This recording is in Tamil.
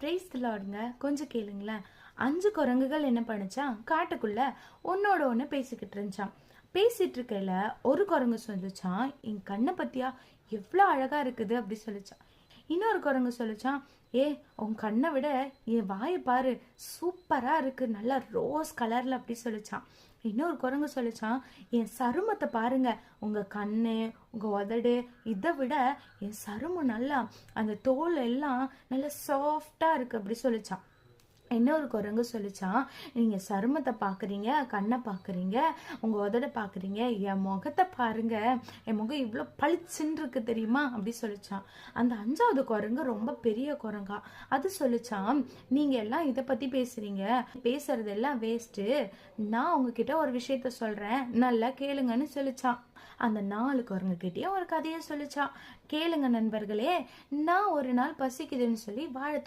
Praise the லார்டுங்க. கொஞ்சம் கேளுங்களேன். 5 குரங்குகள் என்ன பண்ணுச்சான், காட்டுக்குள்ள ஒன்னோட ஒண்ணு பேசிக்கிட்டு இருந்துச்சான். பேசிட்டு இருக்கையில ஒரு குரங்கு சொல்லுச்சான், என் கண்ணை பத்தியா எவ்வளவு அழகா இருக்குது அப்படி சொல்லிச்சான். இன்னொரு குரங்கு சொல்லிச்சான், ஏ உன் கண்ணை விட என் வாயை பாரு, சூப்பரா இருக்கு, நல்லா ரோஸ் கலர்ல அப்படி சொல்லிச்சான். இன்னொரு குரங்கு சொல்லிச்சான், என் சருமத்தை பாருங்க, உங்க கண்ணு உங்க உதடு இதை விட என் சருமம் நல்லா, அந்த தோல் எல்லாம் நல்லா சாஃப்டா இருக்கு அப்படி சொல்லிச்சான். இன்னொரு குரங்கு சொல்லிச்சான், நீங்க சருமத்தை பாக்குறீங்க, கண்ணை பாக்குறீங்க, உங்க உதட பாக்குறீங்க, என் முகத்தை பாருங்க, என் முகம் இவ்வளோ பளிச்சுன்னு இருக்கு தெரியுமா அப்படி சொல்லிச்சான். அந்த 5வது குரங்கு ரொம்ப பெரிய குரங்கா, அது சொல்லிச்சான், நீங்க எல்லாம் இதை பத்தி பேசுறீங்க, பேசுறது எல்லாம் வேஸ்ட்டு, நான் உங்ககிட்ட ஒரு விஷயத்த சொல்றேன், நல்லா கேளுங்கன்னு சொல்லிச்சான். அந்த 4 குரங்கு கிட்டேயும் ஒரு கதையை சொல்லிச்சான். கேளுங்க நண்பர்களே, நான் ஒரு நாள் பசிக்குதுன்னு சொல்லி வாழை